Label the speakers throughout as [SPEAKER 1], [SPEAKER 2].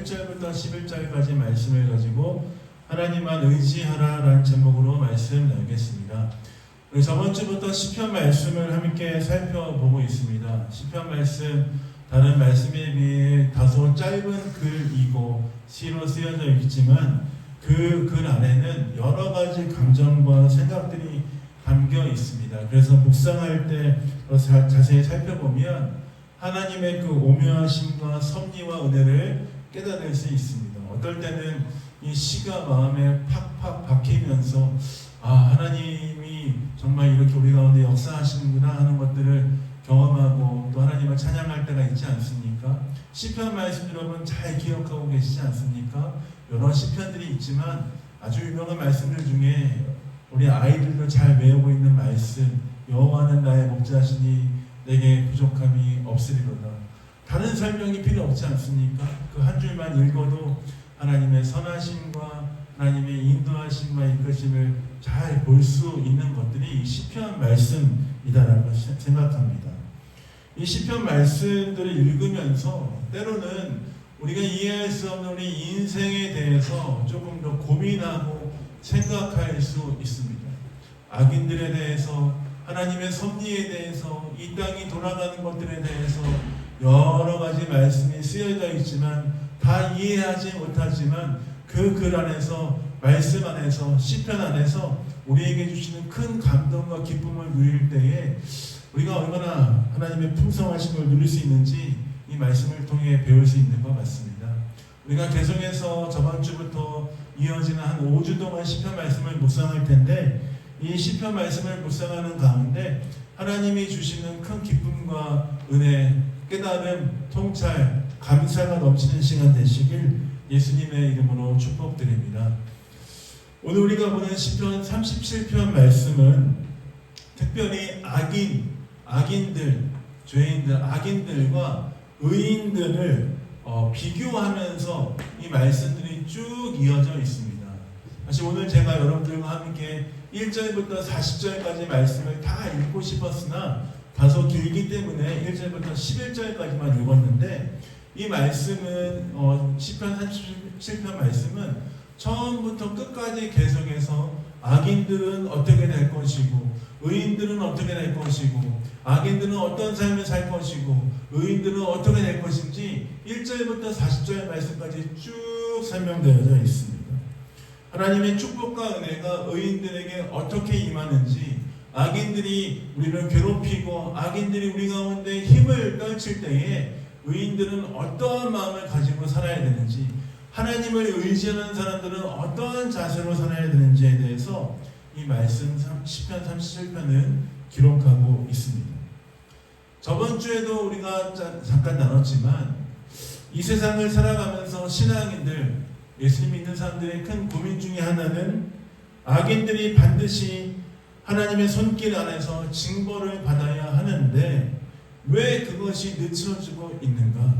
[SPEAKER 1] 1절부터 11절까지 말씀을 가지고 하나님만 의지하라라는 제목으로 말씀 나누겠습니다. 우리 저번 주부터 시편 말씀을 함께 살펴보고 있습니다. 시편 말씀 다른 말씀에 비해 다소 짧은 글이고 시로 쓰여져 있지만 그 글 안에는 여러 가지 감정과 생각들이 담겨 있습니다. 그래서 묵상할 때 자세히 살펴보면 하나님의 그 오묘하심과 섭리와 은혜를 깨달을 수 있습니다. 어떨 때는 이 시가 마음에 팍팍 박히면서 하나님이 정말 이렇게 우리 가운데 역사하시는구나 하는 것들을 경험하고 또 하나님을 찬양할 때가 있지 않습니까? 시편 말씀 여러분 잘 기억하고 계시지 않습니까? 여러 시편들이 있지만 아주 유명한 말씀들 중에 우리 아이들도 잘 외우고 있는 말씀, 여호와는 나의 목자시니 내게 부족함이 없으리로다. 다른 설명이 필요 없지 않습니까? 그 한 줄만 읽어도 하나님의 선하심과 하나님의 인도하심과 이끄심을 잘 볼 수 있는 것들이 이 시편 말씀이다라고 생각합니다. 이 시편 말씀들을 읽으면서 때로는 우리가 이해할 수 없는 우리 인생에 대해서 조금 더 고민하고 생각할 수 있습니다. 악인들에 대해서, 하나님의 섭리에 대해서, 이 땅이 돌아가는 것들에 대해서 여러 가지 말씀이 쓰여져 있지만 다 이해하지 못하지만 그 글 안에서, 말씀 안에서, 시편 안에서 우리에게 주시는 큰 감동과 기쁨을 누릴 때에 우리가 얼마나 하나님의 풍성하심을 누릴 수 있는지 이 말씀을 통해 배울 수 있는 것 같습니다. 우리가 계속해서 저번 주부터 이어지는 한 5주 동안 시편 말씀을 묵상할 텐데 이 시편 말씀을 묵상하는 가운데 하나님이 주시는 큰 기쁨과 은혜, 깨달음, 통찰, 감사가 넘치는 시간 되시길 예수님의 이름으로 축복드립니다. 오늘 우리가 보는 시편 37편 말씀은 특별히 악인들, 죄인들, 악인들과 의인들을 비교하면서 이 말씀들이 쭉 이어져 있습니다. 사실 오늘 제가 여러분들과 함께 1절부터 40절까지 말씀을 다 읽고 싶었으나 다소 길기 때문에 1절부터 11절까지만 읽었는데 이 말씀은 시편 37편 말씀은 처음부터 끝까지 계속해서 악인들은 어떻게 될 것이고 의인들은 어떻게 될 것이고 악인들은 어떤 삶을 살 것이고 의인들은 어떻게 될 것인지 1절부터 40절 말씀까지 쭉 설명되어져 있습니다. 하나님의 축복과 은혜가 의인들에게 어떻게 임하는지, 악인들이 우리를 괴롭히고 악인들이 우리 가운데 힘을 떨칠 때에 의인들은 어떠한 마음을 가지고 살아야 되는지, 하나님을 의지하는 사람들은 어떠한 자세로 살아야 되는지에 대해서 이 말씀 시편 37편은 기록하고 있습니다. 저번 주에도 우리가 잠깐 나눴지만 이 세상을 살아가면서 신앙인들, 예수님 믿는 사람들의 큰 고민 중에 하나는 악인들이 반드시 하나님의 손길 안에서 징벌을 받아야 하는데 왜 그것이 늦춰지고 있는가?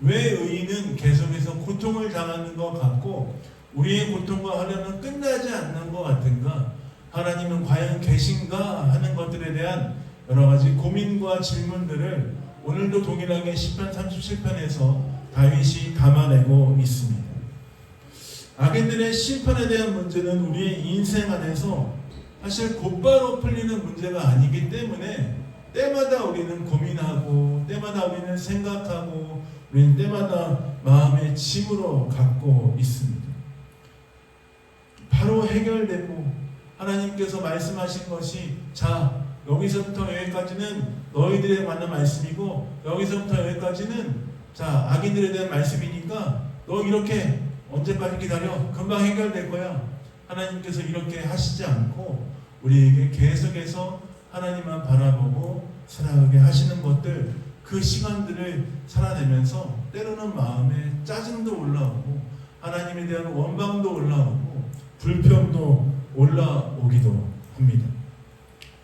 [SPEAKER 1] 왜 의인은 계속해서 고통을 당하는 것 같고 우리의 고통과 하려는 끝나지 않는 것 같은가? 하나님은 과연 계신가? 하는 것들에 대한 여러 가지 고민과 질문들을 오늘도 동일하게 시편 37편에서 다윗이 담아내고 있습니다. 악인들의 심판에 대한 문제는 우리의 인생 안에서 사실 곧바로 풀리는 문제가 아니기 때문에 때마다 우리는 고민하고 때마다 우리는 생각하고 우리는 때마다 마음의 짐으로 갖고 있습니다. 바로 해결되고 하나님께서 말씀하신 것이 여기서부터 여기까지는 너희들에 관한 말씀이고 여기서부터 여기까지는 악인들에 대한 말씀이니까 너 이렇게 언제까지 기다려? 금방 해결될 거야. 하나님께서 이렇게 하시지 않고 우리에게 계속해서 하나님만 바라보고 살아가게 하시는 것들, 그 시간들을 살아내면서 때로는 마음에 짜증도 올라오고 하나님에 대한 원망도 올라오고 불평도 올라오기도 합니다.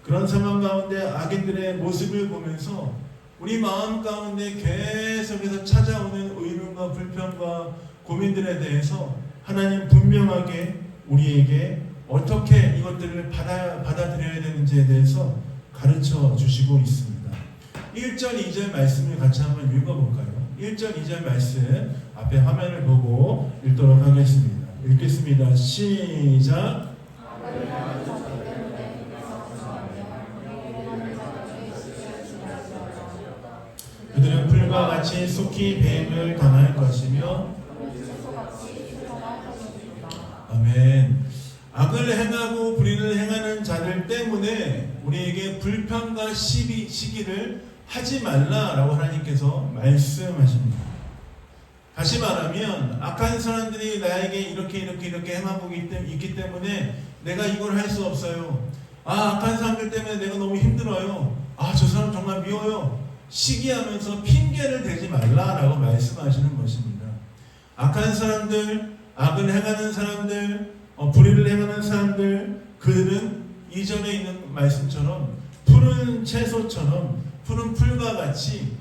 [SPEAKER 1] 그런 상황 가운데 악인들의 모습을 보면서 우리 마음 가운데 계속해서 찾아오는 의문과 불평과 고민들에 대해서 하나님 분명하게 우리에게 어떻게 이것들을 받아들여야 되는지에 대해서 가르쳐 주시고 있습니다. 1절, 2절 말씀을 같이 한번 읽어볼까요? 1절, 2절 말씀 앞에 화면을 보고 읽도록 하겠습니다. 읽겠습니다. 시작. 그들은 풀과 같이 속히 배임을 당할 것이며 아멘. 악을 행하고 불의를 행하는 자들 때문에 우리에게 불평과 시기를 하지 말라라고 하나님께서 말씀하십니다. 다시 말하면 악한 사람들이 나에게 이렇게 행하고 있기 때문에 내가 이걸 할 수 없어요. 악한 사람들 때문에 내가 너무 힘들어요. 저 사람 정말 미워요. 시기하면서 핑계를 대지 말라라고 말씀하시는 것입니다. 악한 사람들, 악을 행하는 사람들, 불의를 행하는 사람들, 그들은 이전에 있는 말씀처럼 푸른 채소처럼 푸른 풀과 같이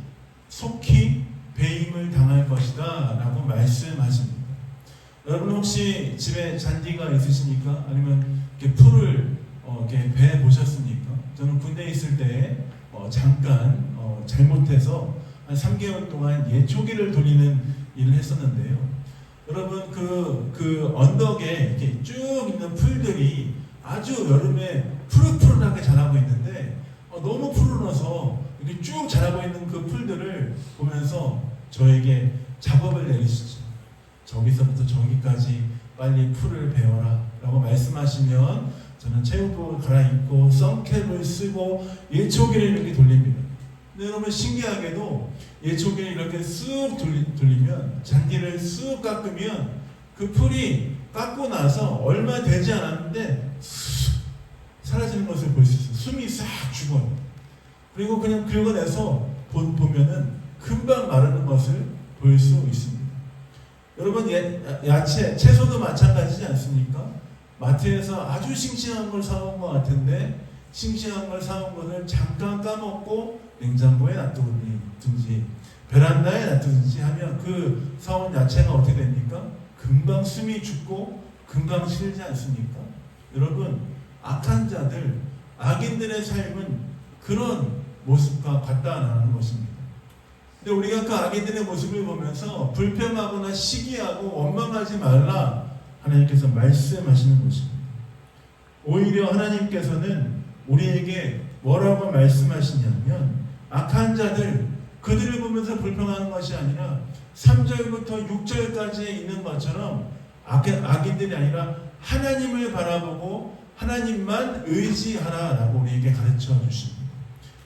[SPEAKER 1] 속히 배임을 당할 것이다 라고 말씀하십니다. 여러분 혹시 집에 잔디가 있으십니까? 아니면 이렇게 풀을 이렇게 배 보셨습니까? 저는 군대에 있을 때 잠깐 잘못해서 한 3개월 동안 예초기를 돌리는 일을 했었는데요. 여러분 그 언덕에 이렇게 쭉 있는 풀들이 아주 여름에 푸릇푸릇하게 자라고 있는데 너무 푸르러서 이렇게 쭉 자라고 있는 그 풀들을 보면서 저에게 작업을 내리시죠. 저기서부터 저기까지 빨리 풀을 베어라 라고 말씀하시면 저는 체육복을 갈아입고 선캡을 쓰고 예초기를 이렇게 돌립니다. 근데 여러분 신기하게도 예초기를 이렇게 쓱 돌리면 잔디를 쓱 깎으면 그 풀이 깎고 나서 얼마 되지 않았는데 사라지는 것을 볼 수 있어요. 숨이 싹 죽어요. 그리고 그냥 긁어내서 보면은 금방 마르는 것을 볼 수 있습니다. 여러분 야채, 채소도 마찬가지지 않습니까? 마트에서 아주 싱싱한 걸 사온 것 같은데 싱싱한 걸 사온 것을 잠깐 까먹고 냉장고에 놔두든지 베란다에 놔두든지 하면 그 사온 야채가 어떻게 됩니까? 금방 숨이 죽고 금방 실지 않습니까? 여러분 악한 자들, 악인들의 삶은 그런 모습과 같다는 것입니다. 근데 우리가 그 악인들의 모습을 보면서 불평하거나 시기하고 원망하지 말라 하나님께서 말씀하시는 것입니다. 오히려 하나님께서는 우리에게 뭐라고 말씀하시냐면 악한 자들, 그들을 보면서 불평하는 것이 아니라 3절부터 6절까지 있는 것처럼 악인들이 아니라 하나님을 바라보고 하나님만 의지하라라고 우리에게 가르쳐 주십니다.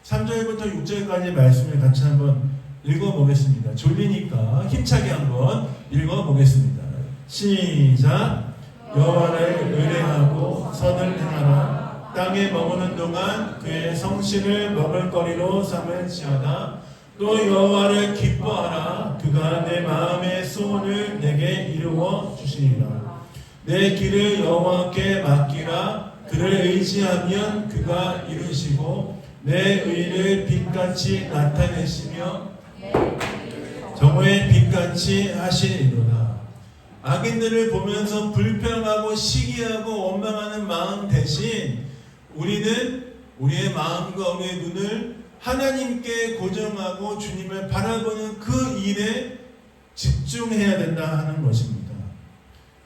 [SPEAKER 1] 3절부터 6절까지 말씀을 같이 한번 읽어보겠습니다. 졸리니까 힘차게 한번 읽어보겠습니다. 시작. 여호와를 의뢰하고 선을 행하라. 땅에 머무는 동안 그의 성실을 먹을거리로 삼을지어다. 또 여호와를 기뻐하라. 그가 내 마음의 소원을 내게 이루어 주시리라. 내 길을 여호와께 맡기라. 그를 의지하면 그가 이루시고 내 의를 빛같이 나타내시며 정오의 빛같이 하시리로다. 악인들을 보면서 불평하고 시기하고 원망하는 마음 대신 우리는 우리의 마음과 우리의 눈을 하나님께 고정하고 주님을 바라보는 그 일에 집중해야 된다 하는 것입니다.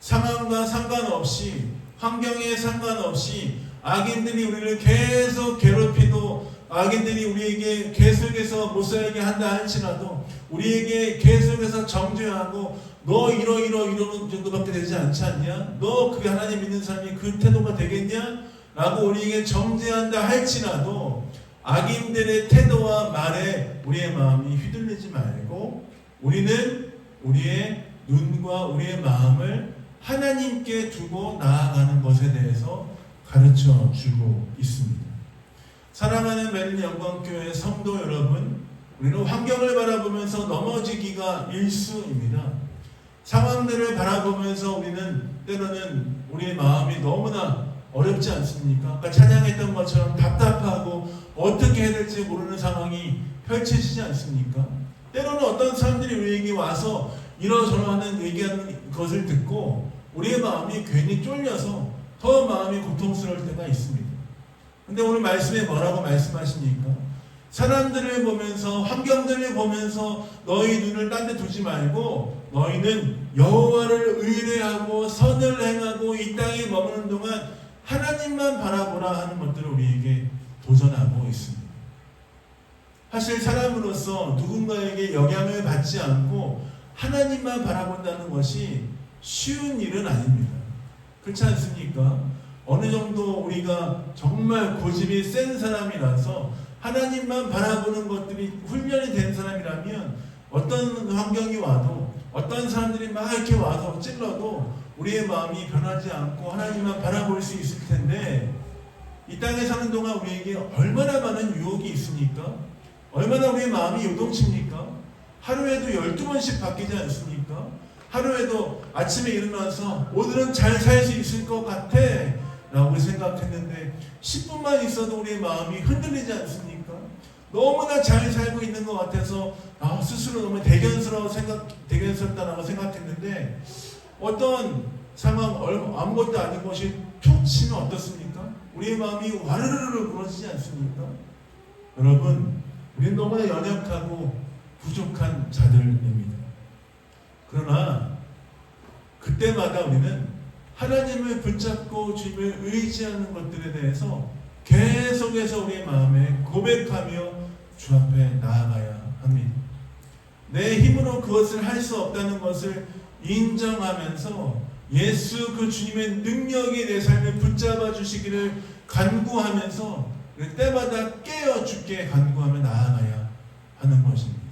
[SPEAKER 1] 상황과 상관없이, 환경에 상관없이 악인들이 우리를 계속 괴롭히도, 악인들이 우리에게 계속해서 못 살게 한다 할지라도 우리에게 계속해서 정죄하고 너 이러는 정도밖에 되지 않지 않냐? 너 그게 하나님 믿는 사람이 그 태도가 되겠냐? 라고 우리에게 정죄한다 할지라도 악인들의 태도와 말에 우리의 마음이 휘둘리지 말고 우리는 우리의 눈과 우리의 마음을 하나님께 두고 나아가는 것에 대해서 가르쳐 주고 있습니다. 사랑하는 멜리 영광교회 성도 여러분, 우리는 환경을 바라보면서 넘어지기가 일수입니다. 상황들을 바라보면서 우리는 때로는 우리의 마음이 너무나 어렵지 않습니까? 아까 찬양했던 것처럼 답답하고 어떻게 해야 될지 모르는 상황이 펼쳐지지 않습니까? 때로는 어떤 사람들이 우리에게 와서 이러저러하는 얘기하는 것을 듣고 우리의 마음이 괜히 쫄려서 더 마음이 고통스러울 때가 있습니다. 근데 오늘 말씀에 뭐라고 말씀하십니까? 사람들을 보면서 환경들을 보면서 너희 눈을 딴 데 두지 말고 너희는 여호와를 의뢰하고 선을 행하고 이 땅에 머무는 동안 하나님만 바라보라 하는 것들을 우리에게 도전하고 있습니다. 사실 사람으로서 누군가에게 영향을 받지 않고 하나님만 바라본다는 것이 쉬운 일은 아닙니다. 그렇지 않습니까? 어느 정도 우리가 정말 고집이 센 사람이라서 하나님만 바라보는 것들이 훈련이 된 사람이라면 어떤 환경이 와도 어떤 사람들이 막 이렇게 와서 찔러도 우리의 마음이 변하지 않고 하나님만 바라볼 수 있을 텐데, 이 땅에 사는 동안 우리에게 얼마나 많은 유혹이 있습니까? 얼마나 우리의 마음이 요동칩니까? 하루에도 12번씩 바뀌지 않습니까? 하루에도 아침에 일어나서 오늘은 잘 살 수 있을 것 같아 라고 생각했는데 10분만 있어도 우리의 마음이 흔들리지 않습니까? 너무나 잘 살고 있는 것 같아서 스스로 너무 대견스럽다라고 생각했는데 어떤 상황, 아무것도 아닌 것이 툭 치면 어떻습니까? 우리의 마음이 와르르르 무너지지 않습니까? 여러분, 우리는 너무나 연약하고 부족한 자들입니다. 그러나 그때마다 우리는 하나님을 붙잡고 주님을 의지하는 것들에 대해서 계속해서 우리의 마음에 고백하며 주 앞에 나아가야 합니다. 내 힘으로 그것을 할 수 없다는 것을 인정하면서 예수 그 주님의 능력이 내 삶을 붙잡아 주시기를 간구하면서 때마다 깨어 주께 간구하며 나아가야 하는 것입니다.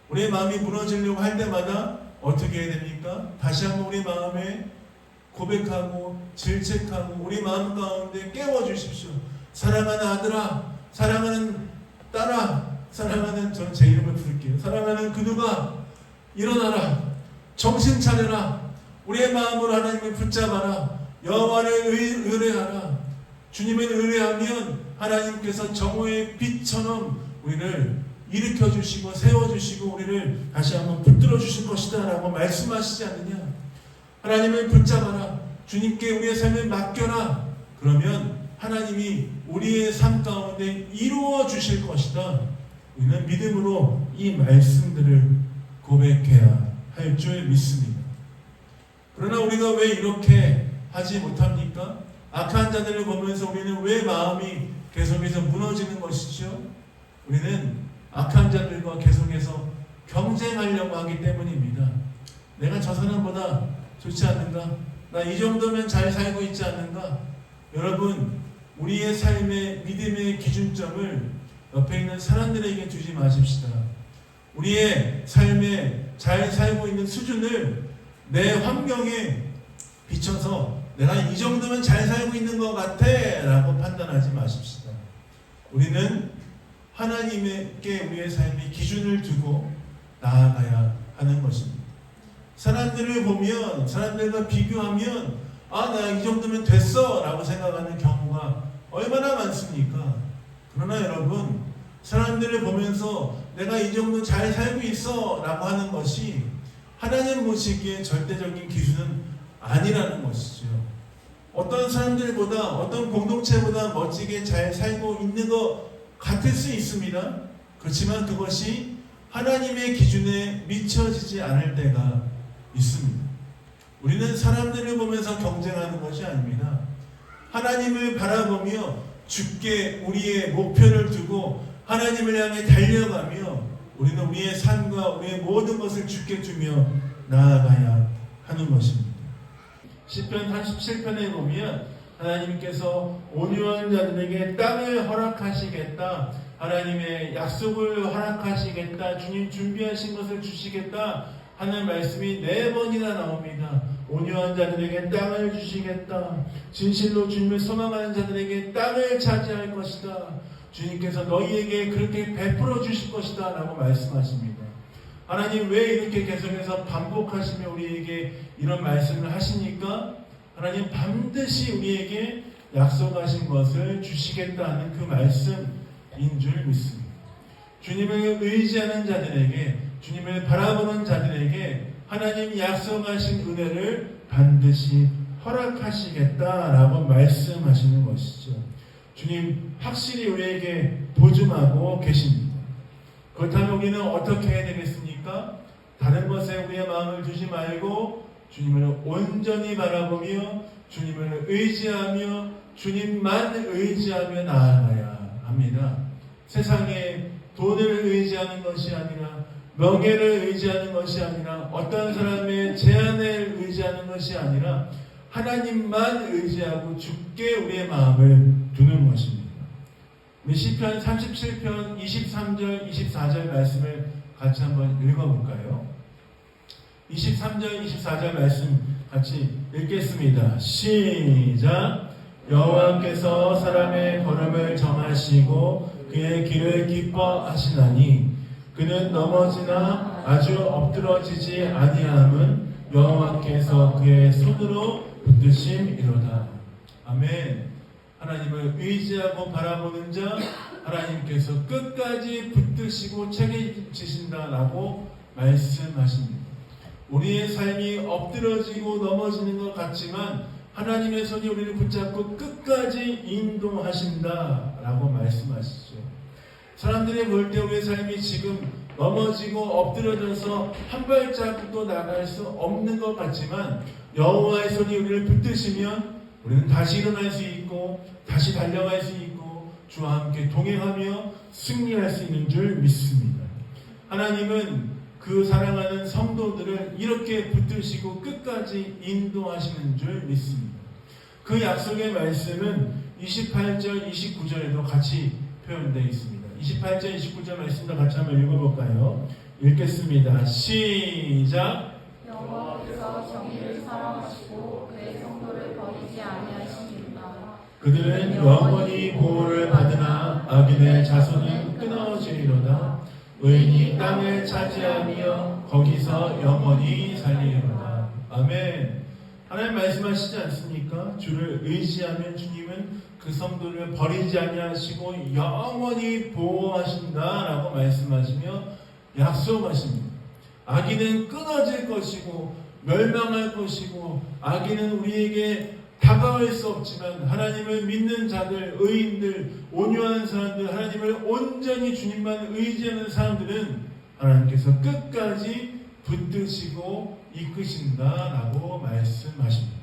[SPEAKER 1] 우리의 마음이 무너지려고 할 때마다 어떻게 해야 됩니까? 다시 한번 우리 마음에 고백하고 질책하고 우리 마음 가운데 깨워주십시오. 사랑하는 아들아, 사랑하는 딸아, 사랑하는, 저는 제 이름을 부를게요. 사랑하는 그누가 일어나라, 정신 차려라, 우리의 마음으로 하나님을 붙잡아라, 여호와를 의뢰하라. 주님을 의뢰하면 하나님께서 정오의 빛처럼 우리를 일으켜주시고 세워주시고 우리를 다시 한번 붙들어 주실 것이다 라고 말씀하시지 않느냐. 하나님을 붙잡아라, 주님께 우리의 삶을 맡겨라. 그러면 하나님이 우리의 삶 가운데 이루어 주실 것이다. 우리는 믿음으로 이 말씀들을 고백해야 할 줄 믿습니다. 그러나 우리가 왜 이렇게 하지 못합니까? 악한 자들을 보면서 우리는 왜 마음이 계속해서 무너지는 것이죠? 우리는 악한 자들과 계속해서 경쟁하려고 하기 때문입니다. 내가 저 사람보다 좋지 않는가? 나 이 정도면 잘 살고 있지 않는가? 여러분, 우리의 삶의 믿음의 기준점을 옆에 있는 사람들에게 주지 마십시다. 우리의 삶에 잘 살고 있는 수준을 내 환경에 비춰서 내가 이 정도면 잘 살고 있는 것 같아 라고 판단하지 마십시다. 우리는 하나님께 우리의 삶의 기준을 두고 나아가야 하는 것입니다. 사람들을 보면, 사람들과 비교하면 나 이 정도면 됐어 라고 생각하는 경우가 얼마나 많습니까? 그러나 여러분, 사람들을 보면서 내가 이 정도 잘 살고 있어 라고 하는 것이 하나님 보시기에 절대적인 기준은 아니라는 것이죠. 어떤 사람들보다, 어떤 공동체보다 멋지게 잘 살고 있는 것 같을 수 있습니다. 그렇지만 그것이 하나님의 기준에 미쳐지지 않을 때가 있습니다. 우리는 사람들을 보면서 경쟁하는 것이 아닙니다. 하나님을 바라보며 주께 우리의 목표를 두고 하나님을 향해 달려가며 우리는 우리의 삶과 우리의 모든 것을 주께 두며 나아가야 하는 것입니다. 시편 37편에 보면 하나님께서 온유한 자들에게 땅을 허락하시겠다, 하나님의 약속을 허락하시겠다, 주님 준비하신 것을 주시겠다 하는 말씀이 4번이나 나옵니다. 온유한 자들에게 땅을 주시겠다, 진실로 주님을 소망하는 자들에게 땅을 차지할 것이다, 주님께서 너희에게 그렇게 베풀어 주실 것이다 라고 말씀하십니다. 하나님 왜 이렇게 계속해서 반복하시며 우리에게 이런 말씀을 하시니까? 하나님 반드시 우리에게 약속하신 것을 주시겠다는 그 말씀인 줄 믿습니다. 주님을 의지하는 자들에게, 주님을 바라보는 자들에게 하나님 약속하신 은혜를 반드시 허락하시겠다라고 말씀하시는 것이죠. 주님 확실히 우리에게 보증하고 계십니다. 그렇다면 우리는 어떻게 해야 되겠습니까? 다른 것에 우리의 마음을 두지 말고 주님을 온전히 바라보며 주님을 의지하며 주님만 의지하며 나아가야 합니다. 세상에 돈을 의지하는 것이 아니라 명예를 의지하는 것이 아니라 어떤 사람의 제안을 의지하는 것이 아니라 하나님만 의지하고 주께 우리의 마음을 두는 것입니다. 우리 시편 37편 23절 24절 말씀을 같이 한번 읽어볼까요? 23절 24절 말씀 같이 읽겠습니다. 시작. 여호와께서 사람의 걸음을 정하시고 그의 길을 기뻐하시나니 그는 넘어지나 아주 엎드러지지 아니함은 여호와께서 그의 손으로 붙드심이로다. 아멘. 하나님을 의지하고 바라보는 자 하나님께서 끝까지 붙드시고 책임지신다라고 말씀하십니다. 우리의 삶이 엎드러지고 넘어지는 것 같지만 하나님의 손이 우리를 붙잡고 끝까지 인도하신다라고 말씀하시죠. 사람들이 볼 때 우리의 삶이 지금 넘어지고 엎드러져서 한 발자국도 나갈 수 없는 것 같지만 여호와의 손이 우리를 붙드시면 우리는 다시 일어날 수 있고 다시 달려갈 수 있고 주와 함께 동행하며 승리할 수 있는 줄 믿습니다. 하나님은 그 사랑하는 성도들을 이렇게 붙드시고 끝까지 인도하시는 줄 믿습니다. 그 약속의 말씀은 28절, 29절에도 같이 표현되어 있습니다. 28절, 29절 말씀도 같이 한번 읽어볼까요? 읽겠습니다. 시작.
[SPEAKER 2] 여호와께서 정의를 사랑하시고 그의 성도를 버리지 아니하시리로다.
[SPEAKER 1] 그들은 영원히 보호를 받으나 악인의 자손은 끊어지리로다. 의인이 땅을 차지하며 거기서 영원히 살리리로다. 아멘. 하나님 말씀하시지 않습니까? 주를 의지하면 주님은 그 성도를 버리지 아니하시고 영원히 보호하신다라고 말씀하시며 약속하십니다. 악인은 끊어질 것이고 멸망할 것이고 악인은 우리에게 다가올 수 없지만 하나님을 믿는 자들, 의인들, 온유한 사람들, 하나님을 온전히 주님만 의지하는 사람들은 하나님께서 끝까지 붙드시고 이끄신다라고 말씀하십니다.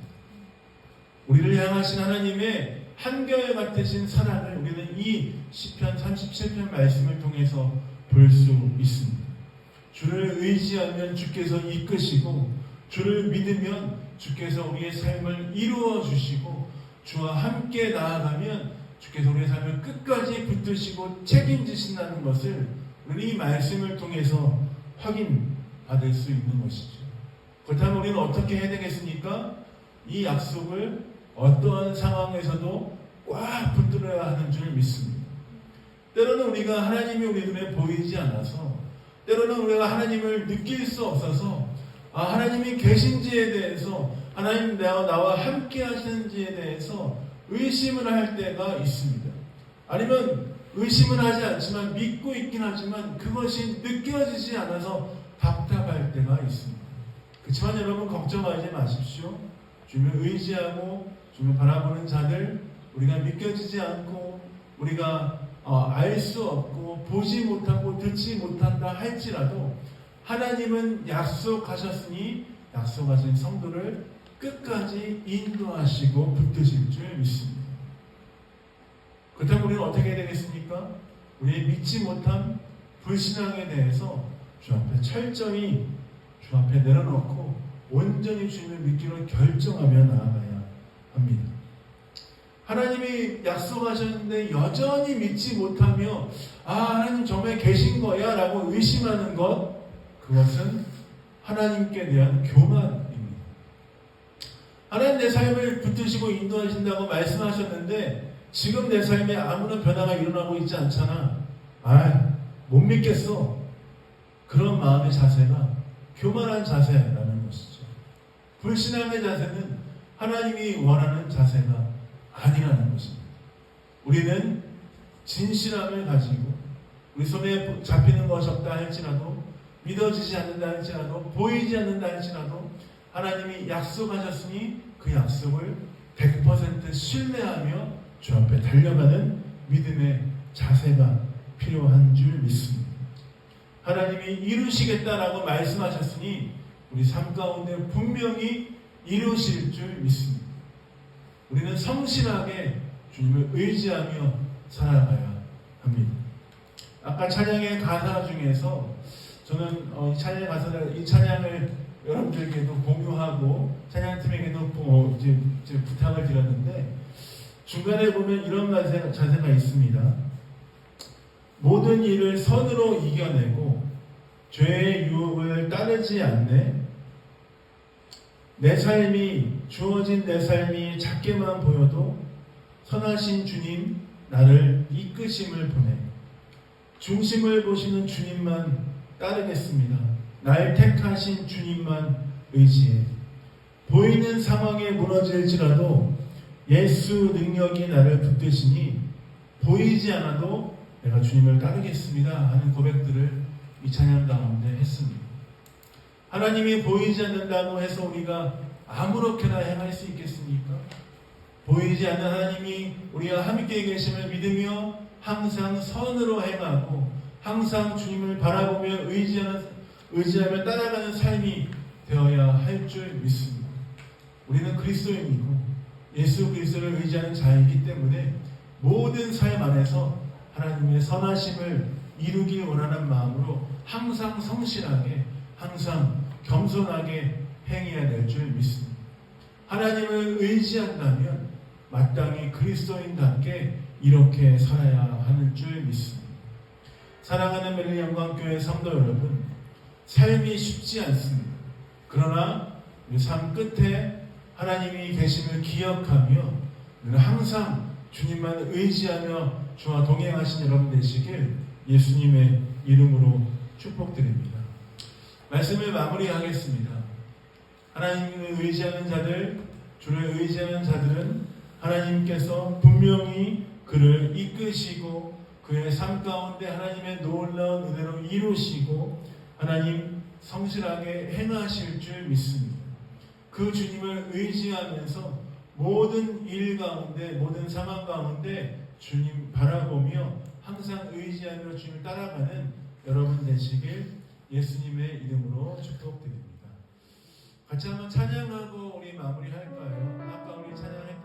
[SPEAKER 1] 우리를 향하신 하나님의 한결같으신 사랑을 우리는 이 시편 37편 말씀을 통해서 볼 수 있습니다. 주를 의지하면 주께서 이끄시고 주를 믿으면 주께서 우리의 삶을 이루어 주시고 주와 함께 나아가면 주께서 우리의 삶을 끝까지 붙드시고 책임지신다는 것을 우리 이 말씀을 통해서 확인받을 수 있는 것이죠. 그렇다면 우리는 어떻게 해야 되겠습니까? 이 약속을 어떠한 상황에서도 꽉 붙들어야 하는 줄 믿습니다. 때로는 우리가 하나님이 우리 눈에 보이지 않아서 때로는 우리가 하나님을 느낄 수 없어서 하나님이 계신지에 대해서 하나님 나와 함께 하시는지에 대해서 의심을 할 때가 있습니다. 아니면 의심을 하지 않지만 믿고 있긴 하지만 그것이 느껴지지 않아서 답답할 때가 있습니다. 그렇지만 여러분 걱정하지 마십시오. 주님을 의지하고 주님을 바라보는 자들 우리가 믿겨지지 않고 우리가 알 수 없고 보지 못하고 듣지 못한다 할지라도 하나님은 약속하셨으니 약속하신 성도를 끝까지 인도하시고 붙드실 줄 믿습니다. 그렇다면 우리는 어떻게 해야 되겠습니까? 우리의 믿지 못한 불신앙에 대해서 주 앞에 철저히 주 앞에 내려놓고 온전히 주님을 믿기로 결정하며 나아가야 합니다. 하나님이 약속하셨는데 여전히 믿지 못하며 하나님 정말 계신 거야 라고 의심하는 것, 그것은 하나님께 대한 교만입니다. 하나님 내 삶을 붙드시고 인도하신다고 말씀하셨는데 지금 내 삶에 아무런 변화가 일어나고 있지 않잖아. 못 믿겠어. 그런 마음의 자세가 교만한 자세라는 것이죠. 불신앙의 자세는 하나님이 원하는 자세가 아니라는 것입니다. 우리는 진실함을 가지고 우리 손에 잡히는 것이 없다 할지라도 믿어지지 않는다 할지라도 보이지 않는다 할지라도 하나님이 약속하셨으니 그 약속을 100% 신뢰하며 주 앞에 달려가는 믿음의 자세가 필요한 줄 믿습니다. 하나님이 이루시겠다라고 말씀하셨으니 우리 삶 가운데 분명히 이루실 줄 믿습니다. 우리는 성실하게 주님을 의지하며 살아가야 합니다. 아까 찬양의 가사 중에서 저는 이 찬양의 가사를, 이 찬양을 여러분들에게도 공유하고 찬양팀에게도 이제 부탁을 드렸는데 중간에 보면 이런 자세가 있습니다. 모든 일을 선으로 이겨내고 죄의 유혹을 따르지 않네. 주어진 내 삶이 작게만 보여도 선하신 주님 나를 이끄심을 보내. 중심을 보시는 주님만 따르겠습니다. 날 택하신 주님만 의지해. 보이는 상황에 무너질지라도 예수 능력이 나를 붙드시니 보이지 않아도 내가 주님을 따르겠습니다 하는 고백들을 이 찬양 가운데 했습니다. 하나님이 보이지 않는다고 해서 우리가 아무렇게나 행할 수 있겠습니까? 보이지 않는 하나님이 우리와 함께 계심을 믿으며 항상 선으로 행하고 항상 주님을 바라보며 의지하며 따라가는 삶이 되어야 할 줄 믿습니다. 우리는 그리스도인이고 예수 그리스도를 의지하는 자이기 때문에 모든 삶 안에서 하나님의 선하심을 이루기 원하는 마음으로 항상 성실하게 항상 겸손하게 행해야 될 줄 믿습니다. 하나님을 의지한다면 마땅히 그리스도인답게 이렇게 살아야 하는 줄 믿습니다. 사랑하는 멜리 영광교회 성도 여러분, 삶이 쉽지 않습니다. 그러나 우리 삶 끝에 하나님이 계심을 기억하며 항상 주님만 의지하며 주와 동행하신 여러분 되시길 예수님의 이름으로 축복드립니다. 말씀을 마무리하겠습니다. 하나님을 의지하는 자들, 주를 의지하는 자들은 하나님께서 분명히 그를 이끄시고 그의 삶 가운데 하나님의 놀라운 은혜로 이루시고 하나님 성실하게 행하실 줄 믿습니다. 그 주님을 의지하면서 모든 일 가운데 모든 상황 가운데 주님 바라보며 항상 의지하며 주님을 따라가는 여러분 되시길 예수님의 이름으로 축복드립니다. 같이 한번 찬양하고 우리 마무리할까요? 아까 우리 찬양했던